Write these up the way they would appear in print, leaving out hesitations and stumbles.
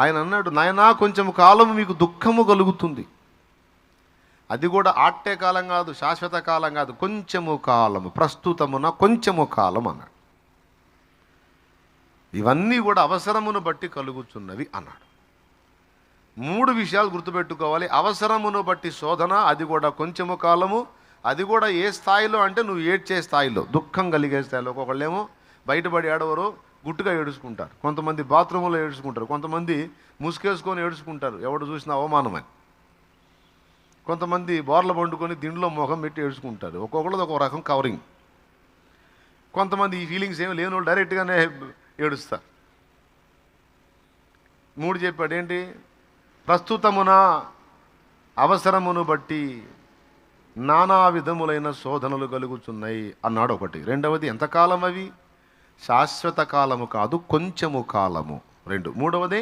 ఆయన అన్నాడు, నాయనా కొంచెం కాలం మీకు దుఃఖము కలుగుతుంది, అది కూడా ఆట్టే కాలం కాదు, శాశ్వత కాలం కాదు, కొంచెము కాలము, ప్రస్తుతమున కొంచెము కాలం అన్నాడు. ఇవన్నీ కూడా అవసరమును బట్టి కలుగుతున్నవి అన్నాడు. 3 విషయాలు గుర్తుపెట్టుకోవాలి. అవసరమును బట్టి శోధన, అది కూడా కొంచెము కాలము, అది కూడా ఏ స్థాయిలో అంటే నువ్వు ఏడ్చే స్థాయిలో, దుఃఖం కలిగే స్థాయిలో. ఒక్కొక్కళ్ళేమో బయటపడి ఏడవరు, గుట్టుగా ఏడుచుకుంటారు, కొంతమంది బాత్రూంలో ఏడుచుకుంటారు, కొంతమంది ముసుకేసుకొని ఏడుచుకుంటారు ఎవడు చూసినా అవమానమని, కొంతమంది బోర్ల పండుకొని దిండులో ముఖం పెట్టి ఏడుచుకుంటారు. ఒక్కొక్కళ్ళది ఒక్కొక్క రకం కవరింగ్. కొంతమంది ఈ ఫీలింగ్స్ ఏమి లేని వాళ్ళు డైరెక్ట్గానే ఏడుస్తారు. 3 చెప్పాడు ఏంటి? ప్రస్తుతమున, అవసరమును బట్టి నానా విధములైన శోధనలు కలుగుతున్నాయి అన్నాడు ఒకటి. రెండవది ఎంతకాలం అవి? శాశ్వత కాలము కాదు, కొంచెము కాలము. 2. మూడవది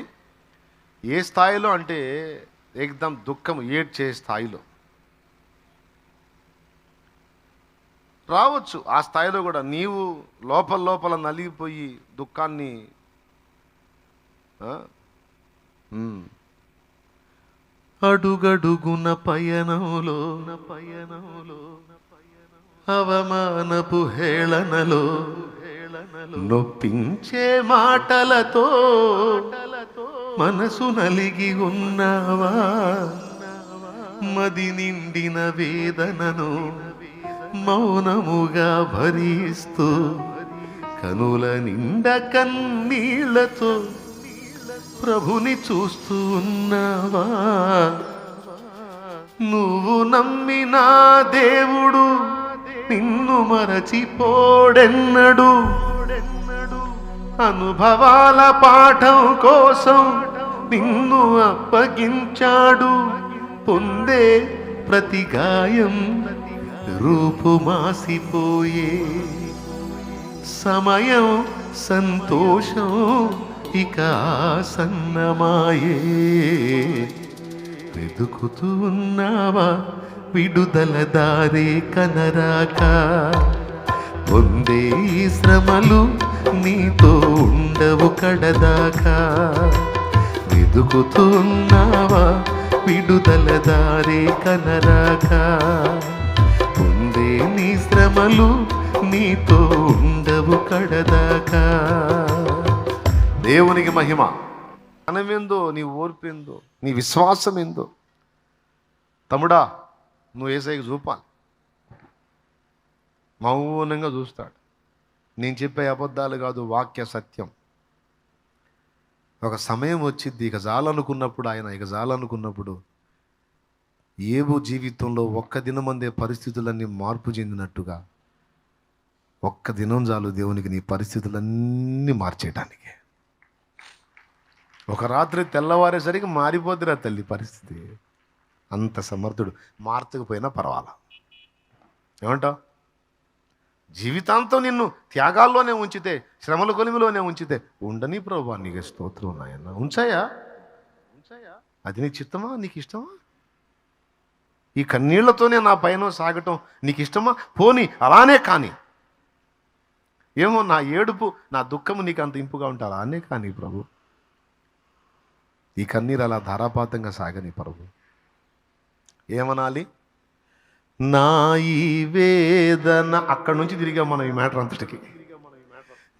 ఏ స్థాయిలో అంటే ఏకదం దుఃఖము, ఏడ్చే స్థాయిలో రావచ్చు. ఆ స్థాయిలో కూడా నీవు లోపల నలిగిపోయి దుఃఖాన్ని అడుగడుగున పయనంలో అవమానపు హేళనలో నొప్పించే మాటలతో మనసు నలిగి ఉన్నావా? మది నిండిన వేదనను మౌనముగా భరిస్తూ కనుల నిండ కన్నీళ్లతో ప్రభుని చూస్తూ ఉన్నావా? నువ్వు నమ్మిన దేవుడు నిన్ను మరచిపోడెన్నడు. అనుభవాల పాఠం కోసం నిన్ను అప్పగించాడు. పొందే ప్రతి గాయం రూపుమాసిపోయే సమయం, సంతోషం ఇక ఆసన్నమాయే. వెతుకుతూ ఉన్నావా విడుదల దారే కనరాక? పొందే ఈ శ్రమలు నీతో ఉండవు కడదాకా. వెతుకుతూ ఉన్నావా విడుదల దారే కనరాక? పొందే నీ శ్రమలు నీతో ఉండవు కడదాకా. దేవునికి మహిమ. జ్ఞానమేందో, నీ ఓర్పేందో, నీ విశ్వాసం ఏందో తమ్ముడా నువ్వు యేసయ్యకు చూపాలి. మౌనంగా చూస్తాడు. నేను చెప్పే అబద్ధాలు కాదు, వాక్య సత్యం. ఒక సమయం వచ్చింది, ఇక చాలనుకున్నప్పుడు, ఆయన ఇక చాలనుకున్నప్పుడు ఏబు జీవితంలో ఒక్క దినమందే పరిస్థితులన్నీ మార్పు చెందినట్టుగా ఒక్క దినం చాలు దేవునికి నీ పరిస్థితులన్నీ మార్చేయడానికి. ఒక రాత్రి తెల్లవారేసరికి మారిపోద్దిరా తల్లి పరిస్థితి. అంత సమర్థుడు. మార్చకపోయినా పర్వాలా. ఏమంటావు? జీవితాంతం నిన్ను త్యాగాల్లోనే ఉంచితే, శ్రమల కొలిమిలోనే ఉంచితే, ఉండని ప్రభువా నీకు స్తోత్రం నాయన. ఉంచాయా? అది నీ చిత్తమా? నీకు ఇష్టమా? ఈ కన్నీళ్లతోనే నా పైన సాగటం నీకు ఇష్టమా? పోనీ అలానే కానీ. ఏమో నా ఏడుపు, నా దుఃఖము నీకు అంత ఇంపుగా ఉంటా, అలానే కానీ ప్రభు. ఈ కన్నీరు అలా ధారాపాతంగా సాగని ప్రభు. ఏమనాలి? నా ఈ వేదన. అక్కడి నుంచి తిరిగా మనం ఈ మ్యాటర్ అంతటికి.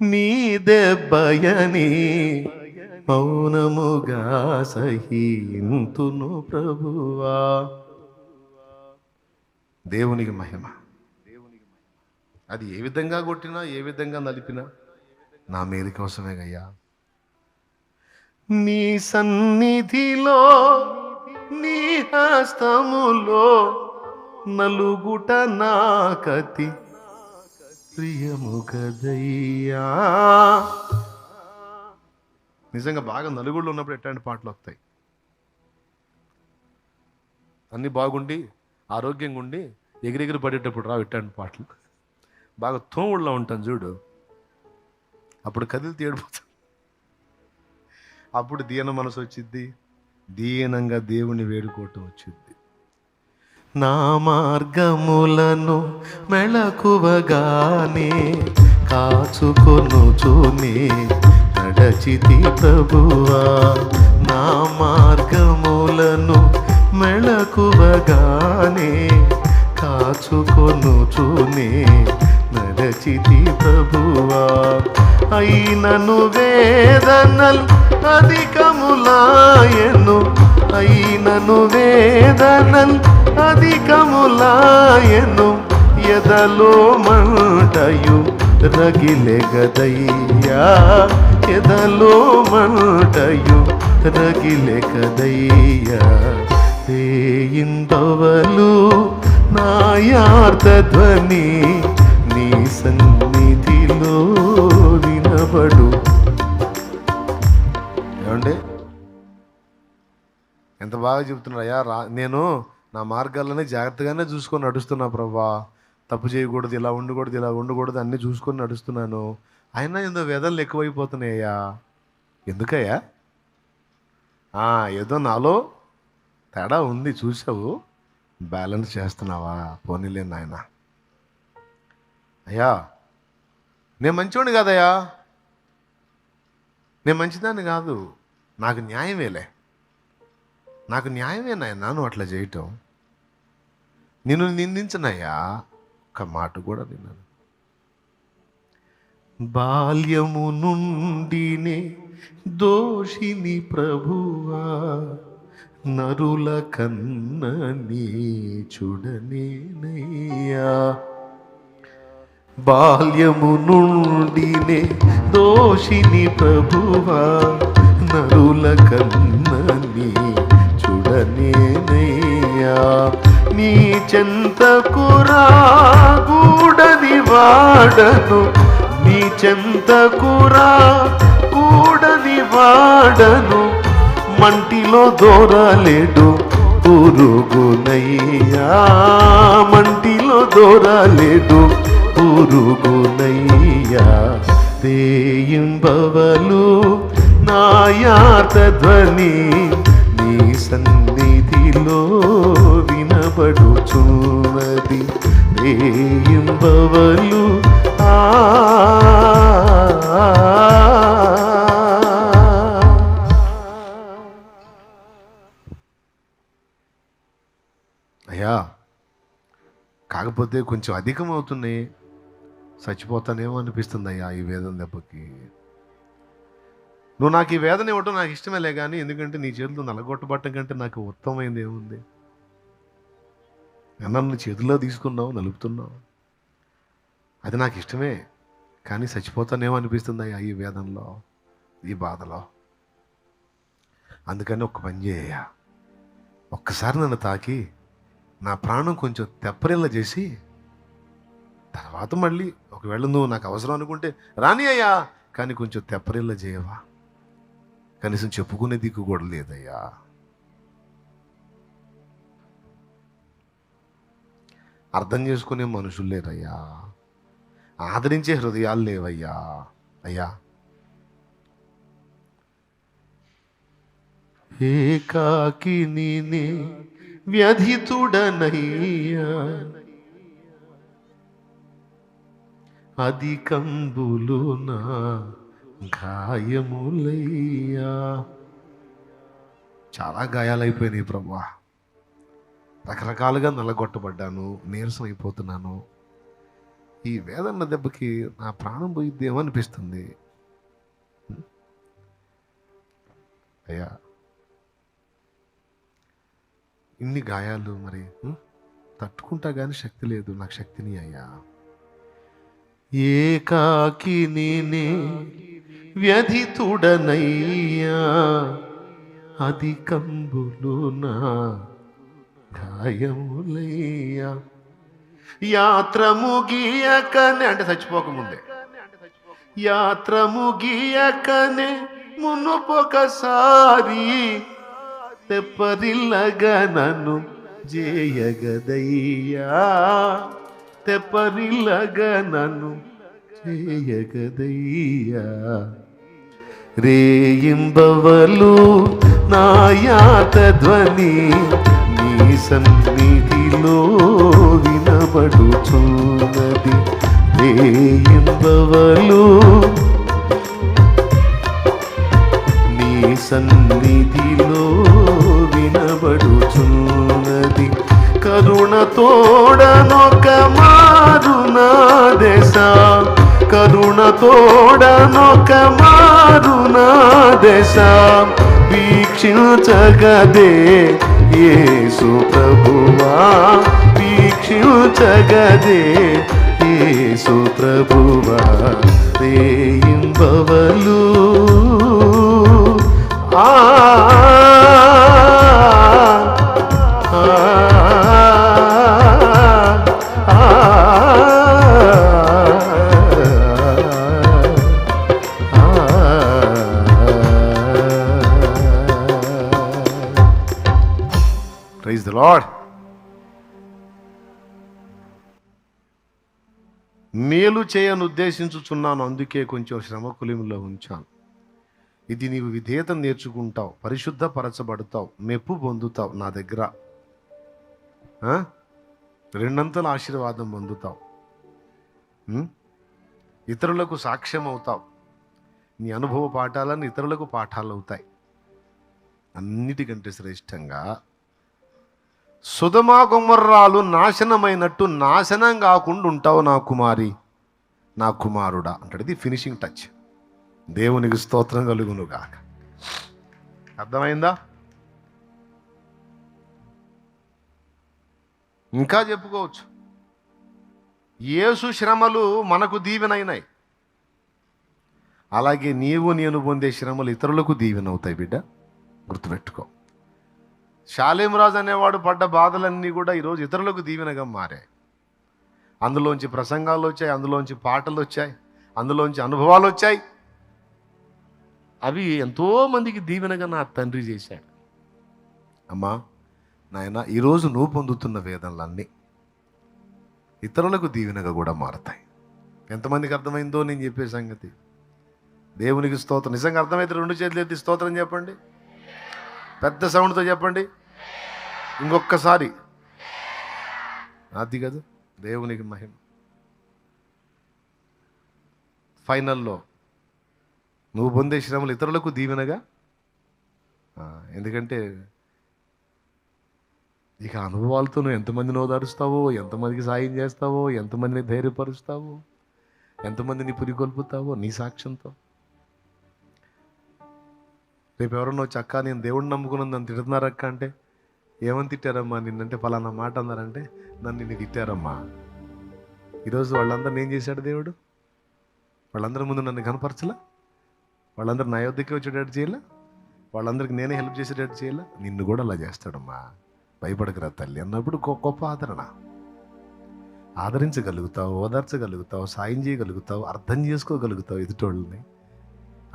నీ దెబ్బయని మౌనముగా సహింతును ప్రభువా. దేవునికి మహిమ. అది ఏ విధంగా కొట్టినా, ఏ విధంగా నలిపినా నా మేలు కోసమే గయ్యా. నీ సన్నిధిలో, నీ హస్తములో నలుగుట నాకతి ప్రియము కదయ్యా. నిజంగా బాగా నలుగుళ్ళు ఉన్నప్పుడు ఎట్లాంటి పాటలు వస్తాయి? అన్నీ బాగుండి ఆరోగ్యంగా ఉండి ఎగిరెగిరి పడేటప్పుడు రావు ఎట్లాంటి పాటలు. బాగా తోముళ్ళలో ఉంటాను చూడు, అప్పుడు కదిలితే ఏడిపోతాను. అప్పుడు దీన మనసు వచ్చిద్ది, దీనంగా దేవుని వేడుకోవటం వచ్చింది. నా మార్గములను మెళకువగానే కాచుకొనుచునే నడచితి ప్రభువా, నా మార్గములను మెళకువగానే కాచుకొనుచునే నడచితి ప్రభువా. అయినను వేదనల్ అధికములాయను, అయినను వేదనల్ అధికములాయను, ఎదలో మంటయు రగిలెగదయ్యా, ఎదలో మంటయు రగిలెగదయ్యా. ఇందవలు నాయార్త ధ్వని నీ సన్నిధిలో వినబడు. ఏమండి ఎంత బాగా చెప్తున్నారయ్యా. నేను నా మార్గాలని జాగ్రత్తగానే చూసుకొని నడుస్తున్నా ప్రభా, తప్పు చేయకూడదు, ఇలా ఉండకూడదు, ఇలా ఉండకూడదు అన్నీ చూసుకొని నడుస్తున్నాను. అయినా ఏదో వేదనలు ఎక్కువైపోతున్నాయ్యా. ఎందుకయ్యా? ఏదో నాలో తేడా ఉంది, చూసావు, బ్యాలెన్స్ చేస్తున్నావా? పోనీలే నాయన. అయ్యా నేను మంచివాడిని కాదయ్యా, నేను మంచిదాన్ని కాదు, నాకు న్యాయమేలే, నాకు న్యాయమే నాయన నువ్వు అట్లా చేయటం. నిన్ను నిందించనయ్యా, ఒక్క మాట కూడా విన్నాను. బాల్యము నుండినే దోషిని ప్రభువా, నరుల కన్న నీచుడనేనయ్యా. బాల్యము నుండినే దోషిని ప్రభువా, నరుల కన్న నీచుడనేనయ్యా. నీ చెంతకు రాకూడని వాడను, నీ చెంతకు రాకూడని వాడను, మంటిలో దూరలేడు పురుగునయ్యా, మంటిలో దూరలేడు పురుగునయ్యా. రేయింబవలు నాయార్త ధ్వని నీ సన్నిధిలో వినబడుచున్నది. రేయింబవలు అయ్యా, కాకపోతే కొంచెం అధికం అవుతున్నాయి, చచ్చిపోతానేమో అనిపిస్తుంది అయ్యా ఈ వేదన దెబ్బకి. నువ్వు నాకు ఈ వేదన ఇవ్వటం నాకు ఇష్టమేలే, కానీ ఎందుకంటే నీ చేతులు నలగొట్టబట్టం కంటే నాకు ఉత్తమమైంది ఏముంది? నన్ను చేతుల్లో తీసుకున్నావు, నలుపుతున్నావు, అది నాకు ఇష్టమే, కానీ చచ్చిపోతానేమో అనిపిస్తుంది అయ్యా ఈ వేదనలో, ఈ బాధలో. అందుకని ఒక్క పని చేయ, ఒక్కసారి నన్ను తాకి నా ప్రాణం కొంచెం తెప్పరిల్ల చేసి తర్వాత మళ్ళీ ఒకవేళ నువ్వు నాకు అవసరం అనుకుంటే రాని అయ్యా, కానీ కొంచెం తెప్పరిల్ల చేయవా? కనీసం చెప్పుకునే దిక్కు కూడా లేదయ్యా. అర్థం చేసుకునే మనుషులు లేరయ్యా, ఆదరించే హృదయాలు లేవయ్యా. అయ్యా ఏకాకిని వ్యధితుడనయ్యా, అధికంబులు నా గాయములయ్యా. చాలా గాయాలైపోయినాయి ప్రభువా, రకరకాలుగా నల్లగొట్టబడ్డాను, నీరసం అయిపోతున్నాను. ఈ వేదన దెబ్బకి నా ప్రాణం పోయిద్దేమో అనిపిస్తుంది అయ్యా. ఇన్ని గాయాలు మరి తట్టుకుంటా కానీ శక్తి లేదు, నాకు శక్తిని అయ్యా. ఏకాకిని వ్యధితుడనయ్యా, అధికంబులు నా గాయములయ్యా. యాత్ర ముగియకనే అంటే చచ్చిపోకముందే, యాత్ర ముగియకనే మునుపొకసారి తెప్పరిల్లగా నన్ను జేయగదయ్యా, తెప్పరిల్లగా నన్ను చేయగదయ్యా. రేయింబవలు నాయాత ధ్వని నీ సన్నిధిలో వినబడుచున్నది. రేయింబవలు కరుణ తోడనొక మారునా దేశ, కరుణ తోడనొక మారునా దేశ, వీక్షించగదే యేసు ప్రభువా, వీక్షించగదే యేసు ప్రభువా, రేయింబవలు ఆ ప్రైజ్ ది లార్డ్. మేలు చేయను ఉద్దేశించుచున్నాను, అందుకే కొంచెం శ్రమ కొలిమిలో ఉంచాను. ఇది నీవు విధేయత నేర్చుకుంటావు, పరిశుద్ధపరచబడతావు, మెప్పు పొందుతావు నా దగ్గర, రెండంతల ఆశీర్వాదం పొందుతావు, ఇతరులకు సాక్ష్యం అవుతావు, నీ అనుభవ పాఠాలను ఇతరులకు పాఠాలు అవుతాయి. అన్నిటికంటే శ్రేష్టంగా సొదొమ గొమొర్రాలు నాశనమైనట్టు నాశనం కాకుండా ఉంటావు నా కుమారి, నా కుమారుడా అంటాడు. ఇది ఫినిషింగ్ టచ్. దేవునికి స్తోత్రం కలుగును గాక. అర్థమైందా? ఇంకా చెప్పుకోవచ్చు. యేసు శ్రమలు మనకు దీవెనైనాయి, అలాగే నీవు నేను పొందే శ్రమలు ఇతరులకు దీవెనవుతాయి. బిడ్డ గుర్తుపెట్టుకో. షాలేం రాజు అనేవాడు పడ్డ బాధలన్నీ కూడా ఈరోజు ఇతరులకు దీవెనగా మారాయి. అందులోంచి ప్రసంగాలు వచ్చాయి, అందులోంచి పాటలు వచ్చాయి, అందులోంచి అనుభవాలు వచ్చాయి. అవి ఎంతోమందికి దీవెనగా నా తండ్రి చేశాడు. అమ్మా నాయన, ఈరోజు నువ్వు పొందుతున్న వేదనలన్నీ ఇతరులకు దీవెనగా కూడా మారతాయి. ఎంతమందికి అర్థమైందో నేను చెప్పే సంగతి? దేవునికి స్తోత్రం. నిజంగా అర్థమైతే 2 చేతులు ఎత్తి స్తోత్రం చెప్పండి, పెద్ద సౌండ్తో చెప్పండి. ఇంకొక్కసారి. అది కదా దేవునికి మహిమ. ఫైనల్లో నువ్వు పొందే శ్రమలు ఇతరులకు దీవెనగా, ఎందుకంటే ఇక అనుభవాలతో నువ్వు ఎంతమందిని ఓదారుస్తావో, ఎంతమందికి సాయం చేస్తావో, ఎంతమందిని ధైర్యపరుస్తావో, ఎంతమందిని పురికొల్పుతావో నీ సాక్ష్యంతో. రేపు ఎవరన్నా వచ్చి అక్క నేను దేవుడిని నమ్ముకున్నాను నన్ను తిడుతున్నారక్క అంటే, ఏమని తిట్టారమ్మా నిన్నంటే పలానా మాట అన్నారంటే, నన్ను నిన్ను తిట్టారమ్మా. ఈరోజు వాళ్ళందరిని ఏం చేశాడు దేవుడు? వాళ్ళందరి ముందు నన్ను కనపరచలా, వాళ్ళందరూ నా యొద్దకే వచ్చేటట్టు చేయాలా, వాళ్ళందరికీ నేనే హెల్ప్ చేసేటట్టు చేయాలా. నిన్ను కూడా అలా చేస్తాడమ్మా, భయపడకరా తల్లి అన్నప్పుడు గొప్ప ఆదరణ. ఆదరించగలుగుతావు, ఓదార్చగలుగుతావు, సాయం చేయగలుగుతావు, అర్థం చేసుకోగలుగుతావు ఎదుటోళ్ళని.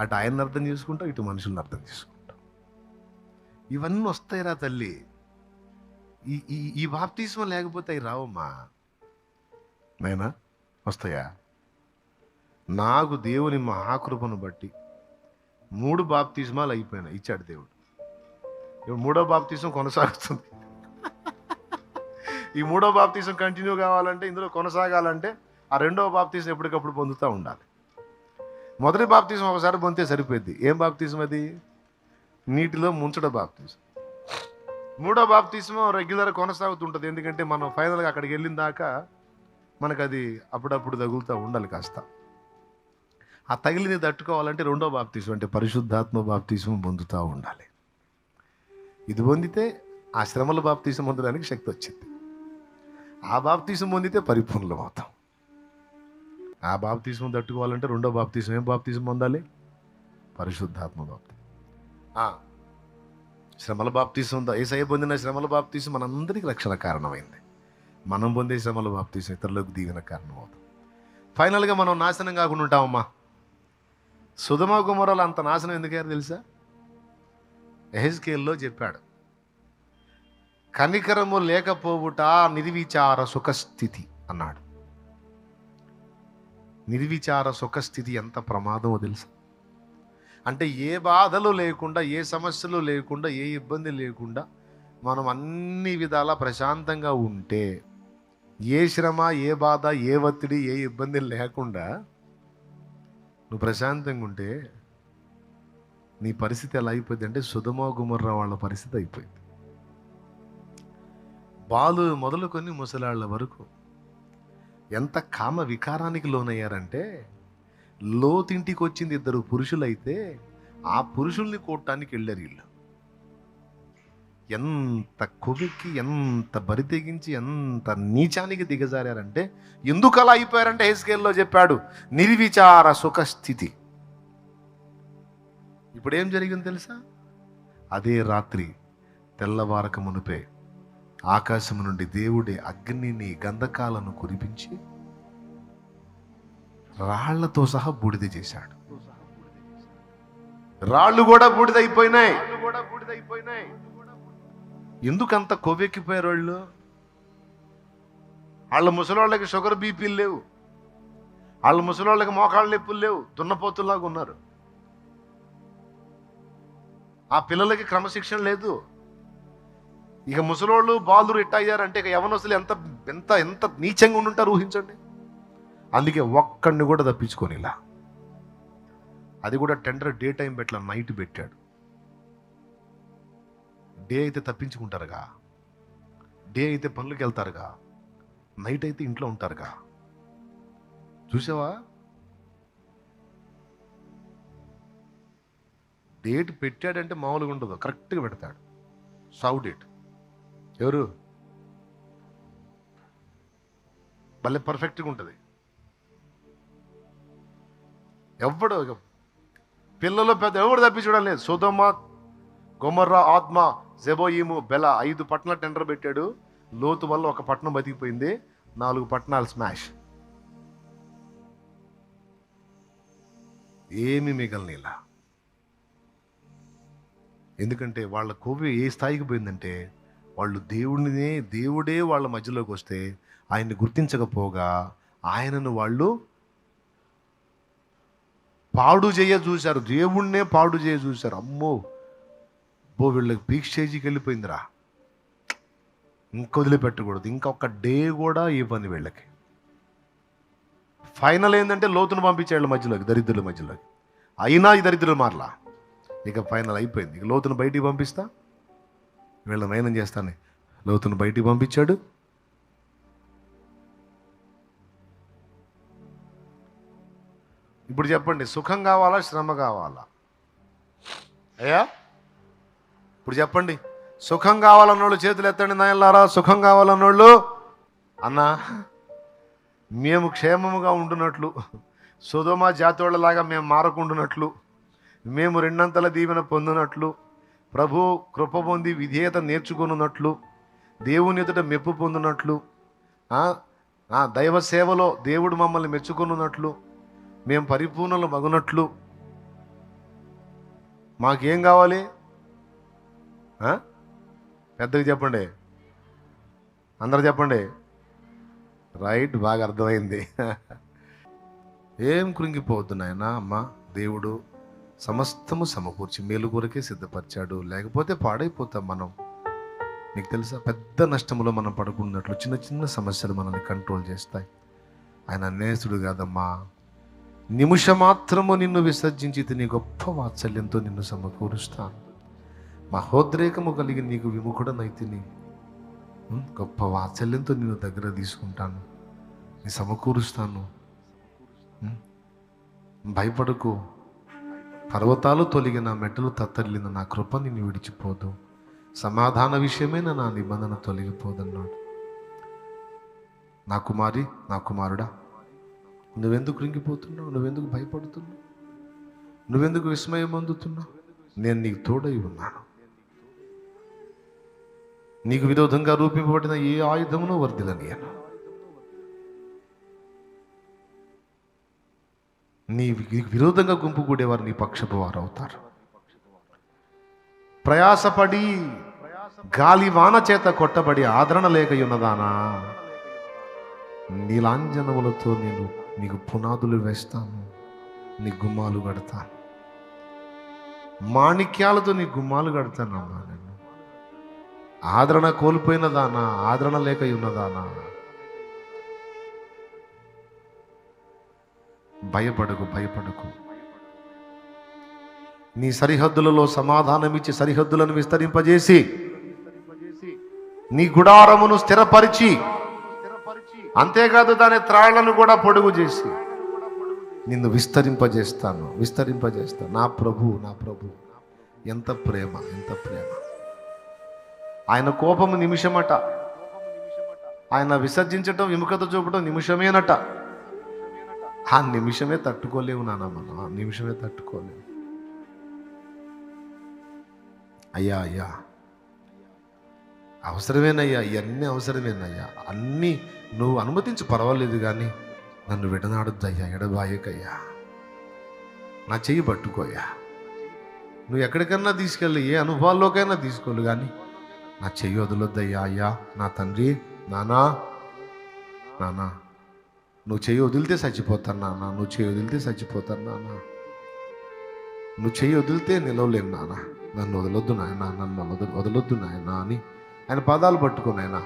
అటు ఆయన్ని అర్థం చేసుకుంటావు, ఇటు మనుషులను అర్థం చేసుకుంటావు. ఇవన్నీ వస్తాయిరా తల్లి. ఈ బాప్తిస్మం లేకపోతే అవి రావమ్మా. నేనా వస్తాయా? నాకు దేవుని మహాకృపను బట్టి 3 బాప్తిస్మాలు అయిపోయినాయి, ఇచ్చాడు దేవుడు. ఇప్పుడు 3వ బాప్తిస్మం కొనసాగుతుంది. ఈ 3వ బాప్తిస్మం కంటిన్యూ కావాలంటే, ఇందులో కొనసాగాలంటే ఆ 2వ బాప్తిస్మం ఎప్పటికప్పుడు పొందుతూ ఉండాలి. మొదటి బాప్తిస్మం ఒకసారి పొందితే సరిపోద్ది. ఏం బాప్తిస్మం అది? నీటిలో ముంచడం బాప్తిస్మం. 3వ బాప్తిస్మం రెగ్యులర్ కొనసాగుతుంటుంది. ఎందుకంటే మనం ఫైనల్గా అక్కడికి వెళ్ళిన దాకా మనకు అది అప్పుడప్పుడు తగులుతూ ఉండాలి కాస్త. ఆ తగిలిని తట్టుకోవాలంటే 2వ బాప్తిస్మం అంటే పరిశుద్ధాత్మ బాప్తిస్మం పొందుతూ ఉండాలి. ఇది పొందితే ఆ శ్రమల బాప్తిస్మం పొందడానికి శక్తి వచ్చింది. ఆ బాప్తిస్మం పొందితే పరిపూర్ణం అవుతాం. ఆ బాప్తిస్మం తట్టుకోవాలంటే 2వ బాప్తిస్మం ఏం బాప్తిస్మం పొందాలి? పరిశుద్ధాత్మ బాప్తిస్మం. శ్రమల బాప్తిస్మం యేసయ్య పొందిన శ్రమల బాప్తిస్మం మనందరికీ రక్షణ కారణమైంది. మనం పొందే శ్రమల బాప్తిస్మం ఇతరులకు దీవెన కారణం అవుతాం. ఫైనల్గా మనం నాశనం కాకుండా ఉంటామమ్మా. సొదొమ గొమొర్రాలు అంత నాశనం ఎందుకయ్యారు తెలుసా? యెహెజ్కేలులో చెప్పాడు, కనికరము లేకపోవుట నిర్విచార సుఖస్థితి అన్నాడు. నిర్విచార సుఖస్థితి ఎంత ప్రమాదమో తెలుసా? అంటే ఏ బాధలు లేకుండా, ఏ సమస్యలు లేకుండా, ఏ ఇబ్బంది లేకుండా మనం అన్ని విధాలా ప్రశాంతంగా ఉంటే, ఏ శ్రమ, ఏ బాధ, ఏ ఒత్తిడి, ఏ ఇబ్బంది లేకుండా నువ్వు ప్రశాంతంగా ఉంటే నీ పరిస్థితి ఎలా అయిపోయింది అంటే సొదొమ గొమొర్రా వాళ్ళ పరిస్థితి అయిపోయింది. బాలు మొదలుకొని ముసలాళ్ళ వరకు ఎంత కామ వికారానికి లోనయ్యారంటే, లోతింటికి వచ్చింది 2 పురుషులైతే ఆ పురుషుల్ని కొట్టడానికి వెళ్ళారు వీళ్ళు. ఎంత కొవ్వెక్కి, ఎంత బరి తెగించి, ఎంత నీచానికి దిగజారంటే, ఎందుకు అలా అయిపోయారంటే హెస్కేల్లో చెప్పాడు, నిర్విచార సుఖస్థితి. ఇప్పుడు ఏం జరిగింది తెలుసా? అదే రాత్రి తెల్లవారక మునుపే ఆకాశం నుండి దేవుడే అగ్నిని గంధకాలను కురిపించి రాళ్లతో సహా బూడిద చేశాడు. రాళ్ళు కూడా బూడిదైపోయినాయి. ఎందుకంత కొవ్వెక్కిపోయారు వాళ్ళు? వాళ్ళ ముసలోళ్ళకి షుగర్ బీపీలు లేవు, వాళ్ళ ముసలోళ్ళకి మోకాళ్ళ నొప్పులు లేవు, దున్నపోతుల్లాగా ఉన్నారు. ఆ పిల్లలకి క్రమశిక్షణ లేదు. ఇక ముసలోళ్ళు బాలురు ఇట్ట అయ్యారంటే ఇక యవనస్తులు ఎంత ఎంత ఎంత నీచంగా ఉండుంటారు ఊహించండి. అందుకే ఒక్కడిని కూడా తప్పించుకొని ఇలా, అది కూడా టెండర్ డే టైం పెట్టలా, నైట్ పెట్టాడు. డే అయితే తప్పించుకుంటారుగా, డే అయితే పనులకు వెళ్తారుగా, నైట్ అయితే ఇంట్లో ఉంటారుగా. చూసావా? డేట్ పెట్టాడంటే మామూలుగా ఉండదు, కరెక్ట్గా పెడతాడు. సావు డేట్ ఎవరు? భలే పర్ఫెక్ట్గా ఉంటుంది. ఎవడు పిల్లలు పెద్ద ఎవడు తప్పించడం లేదు. సొదొమ, గొమొర్రా, ఆద్మ, జెబోయిము, బెల 5 పట్టణాలు టెండర్ పెట్టాడు. లోతు వల్ల ఒక పట్టణం బతికిపోయింది, 4 పట్టణాలు స్మాష్. ఏమి మిగలనిలా. ఎందుకంటే వాళ్ళ కొవ్వు ఏ స్థాయికి పోయిందంటే, వాళ్ళు దేవుడే వాళ్ళ మధ్యలోకి వస్తే ఆయన్ని గుర్తించకపోగా ఆయనను వాళ్ళు పాడు చేయ చూశారు. దేవుణ్ణే పాడు చేయ చూశారు. అమ్మో వీళ్ళకి పీక్ స్టేజీకి వెళ్ళిపోయిందిరా, ఇంక వదిలిపెట్టకూడదు, ఇంకొక డే కూడా ఇవ్వని వీళ్ళకి. ఫైనల్ ఏంటంటే లోతును పంపించాడు మధ్యలోకి, దరిద్రుల మధ్యలోకి. అయినా ఈ దరిద్రులు మారలా. ఇక ఫైనల్ అయిపోయింది. ఇక లోతును బయటికి పంపిస్తా, వీళ్ళ నయనం చేస్తాను. లోతును బయటికి పంపించాడు. ఇప్పుడు చెప్పండి, సుఖం కావాలా శ్రమ కావాలా? అయ్యా ఇప్పుడు చెప్పండి, సుఖం కావాలన్నోళ్ళు చేతులు ఎత్తండి నాయనలారా. సుఖం కావాలన్నోళ్ళు, అన్నా మేము క్షేమముగా ఉండునట్లు, సొదొమ జాతోళ్ళలాగా మేము మారకుండునట్లు, మేము 2 దీవెన పొందినట్లు, ప్రభు కృప పొంది విధేయత నేర్చుకున్నట్లు, దేవుని ఎదుట మెప్పు పొందినట్లు, దైవ సేవలో దేవుడు మమ్మల్ని మెచ్చుకున్నట్లు, మేము పరిపూర్ణలు మగునట్లు. మాకేం కావాలి? పెద్దగా చెప్పండి, అందరూ చెప్పండి. రైట్, బాగా అర్థమైంది. ఏం కృంగిపోవద్దు నాయనా. అమ్మ, దేవుడు సమస్తము సమకూర్చి మేలు కొరకే సిద్ధపరిచాడు, లేకపోతే పాడైపోతాం మనం. నీకు తెలుసా, పెద్ద నష్టంలో మనం పడుకున్నట్లు చిన్న చిన్న సమస్యలు మనల్ని కంట్రోల్ చేస్తాయి. ఆయన నేసుడు కాదమ్మా. నిమిషమాత్రము నిన్ను విసర్జించి నీ గొప్ప వాత్సల్యంతో నిన్ను సమకూరుస్తాను. మహోద్రేకము కలిగి నీకు విముఖుడనైతిని, గొప్ప వాత్సల్యంతో నిన్ను దగ్గర తీసుకుంటాను, నీ సమకూరుస్తాను. భయపడకు, పర్వతాలు తొలగిన, మెట్టలు తత్తరిల్లిన నా కృప నిన్ను విడిచిపోదు, సమాధాన విషయమైన నా నిబంధన తొలగిపోదన్నాడు. నా కుమారి, నా కుమారుడా, నువ్వెందుకు కృంగిపోతున్నావు? నువ్వెందుకు భయపడుతున్నావు? నువ్వెందుకు విస్మయం పొందుతున్నావు? నేను నీకు తోడై ఉన్నాను. నీకు విరోధంగా రూపింపబడిన ఏ ఆయుధమును వర్ధిల్లనీయను. నీ విరోధంగా గుంపు కూడేవారు నీ పక్షపు వారు అవుతారు. ప్రయాసపడి గాలి వాన చేత కొట్టబడి ఆదరణ లేక ఉన్నదానా, నీలాంజనములతో నేను నీకు పునాదులు వేస్తాను, నీ గుమ్మాలు కడతాను. మాణిక్యాలతో నీ గుమ్మాలు కడతానమ్మా. నేను ఆదరణ కోల్పోయినదానా, ఆదరణ లేక ఉన్నదానా, భయపడకు, భయపడకు. నీ సరిహద్దులలో సమాధానమిచ్చి సరిహద్దులను విస్తరింపజేసి నీ గుడారమును స్థిరపరిచి, అంతేకాదు దాని త్రాళ్లను కూడా పొడుగు చేసి నిన్ను విస్తరింపజేస్తాను. నా ప్రభు ఎంత ప్రేమ, ఎంత ప్రేమ. ఆయన కోపము నిమిషమట, ఆయన విసర్జించటం, విముఖత చూపటం నిమిషమేనట. ఆ నిమిషమే తట్టుకోలేవు నాన్న, మనం ఆ నిమిషమే తట్టుకోలేము. అయ్యా అవసరమేనయ్యా, ఇవన్నీ అవసరమేనయ్యా, అన్నీ నువ్వు అనుమతించి పర్వాలేదు, కానీ నన్ను విడనాడొద్దయ్యా, ఎడబాయకయ్యా, నా చెయ్యి పట్టుకోయ్యా. నువ్వు ఎక్కడికన్నా తీసుకెళ్ళి, ఏ అనుభవాల్లోకైనా తీసుకోవాలి, కానీ నా చెయ్యి వదలొద్దయ్యా. అయ్యా నా తండ్రి, నానా నువ్వు చెయ్యి వదిలితే చచ్చిపోతాను నాన్న, నువ్వు చెయ్యి వదిలితే చచ్చిపోతాను నాన్న, నువ్వు చెయ్యి వదిలితే నిలవలేను నాన్న, నన్ను వదలొద్దు నాయన, నన్ను వదలొద్దు నాయన అని ఆయన పాదాలు పట్టుకున్నాయన.